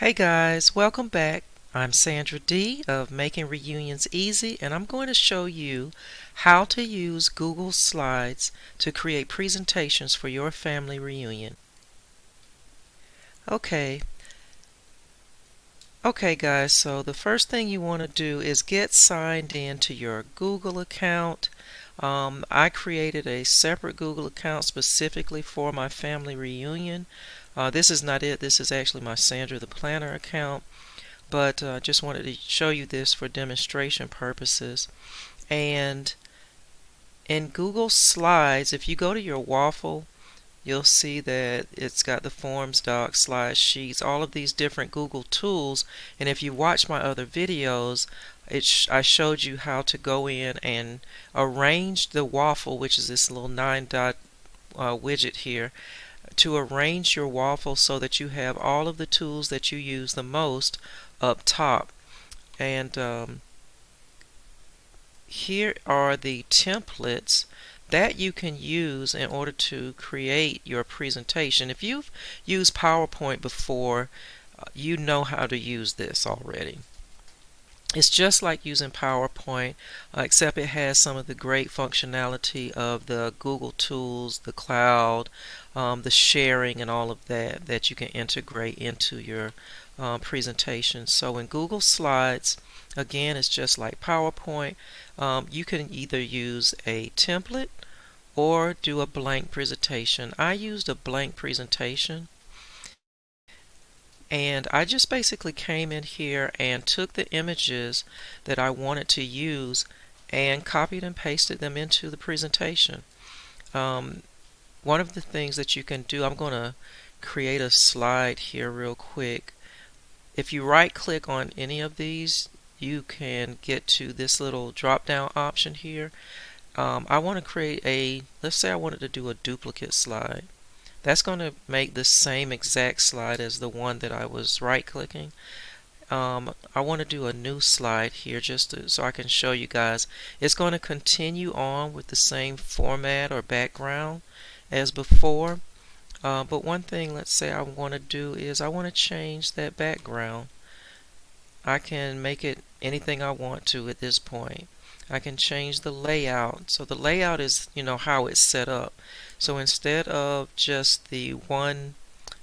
Hey guys, welcome back. I'm Sandra D of Making Reunions Easy, and I'm going to show you how to use Google Slides to create presentations for your family reunion. Okay, guys, so the first thing you want to do is get signed in to your Google account. I created a separate Google account specifically for my family reunion. This is not it. This is actually my Sandratheplanner account. But I just wanted to show you this for demonstration purposes. And in Google Slides, if you go to your waffle, you'll see that it's got the forms, docs, slides, sheets, all of these different Google tools. And if you watch my other videos, I showed you how to go in and arrange the waffle, which is this little 9-dot widget here, to arrange your waffle so that you have all of the tools that you use the most up top. And here are the templates that you can use in order to create your presentation. If you've used PowerPoint before, you know how to use this already. It's just like using PowerPoint, except it has some of the great functionality of the Google tools, the cloud, the sharing, and all of that you can integrate into your presentation. So in Google Slides, again, it's just like PowerPoint. You can either use a template or do a blank presentation. I used a blank presentation. And I just basically came in here and took the images that I wanted to use and copied and pasted them into the presentation. One of the things that you can do, I'm going to create a slide here real quick. If you right click on any of these, you can get to this little drop down option here. I want to create let's say I wanted to do a duplicate slide. That's going to make the same exact slide as the one that I was right clicking. I want to do a new slide here so I can show you guys. It's going to continue on with the same format or background as before. But one thing, let's say I want to do is I want to change that background. I can make it anything I want to at this point. I can change the layout. So the layout is, how it's set up. So instead of just the one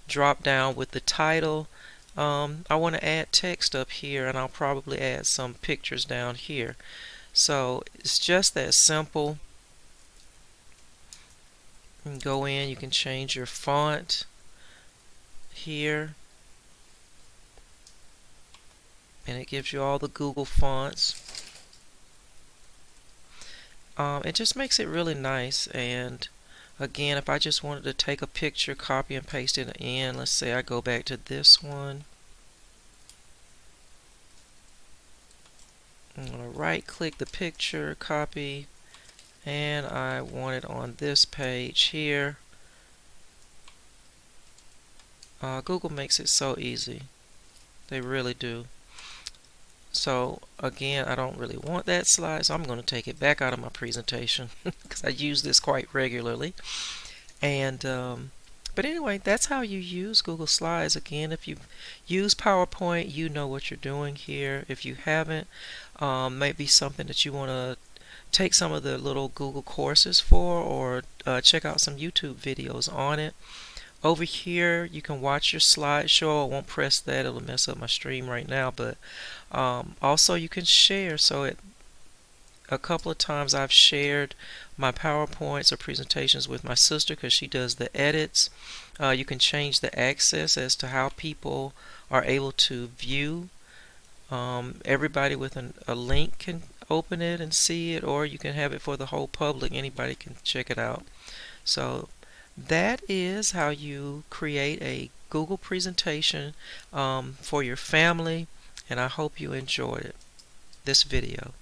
drop down with the title, I want to add text up here, and I'll probably add some pictures down here. So it's just that simple. You can go in, you can change your font here, and it gives you all the Google fonts. It just makes it really nice. And again, if I just wanted to take a picture, copy and paste it in, let's say I go back to this one. I'm going to right click the picture, copy, and I want it on this page here. Google makes it so easy. They really do. So again, I don't really want that slide, so I'm going to take it back out of my presentation because I use this quite regularly. And but anyway, that's how you use Google Slides. Again, if you use PowerPoint, you know what you're doing here. If you haven't, maybe something that you want to take some of the little Google courses for, or check out some YouTube videos on it. Over here, you can watch your slideshow. I won't press that, it'll mess up my stream right now. But also you can share. So a couple of times I've shared my PowerPoints or presentations with my sister because she does the edits. You can change the access as to how people are able to view. Everybody with a link can open it and see it, or you can have it for the whole public. Anybody can check it out. So that is how you create a Google presentation for your family, and I hope you enjoyed this video.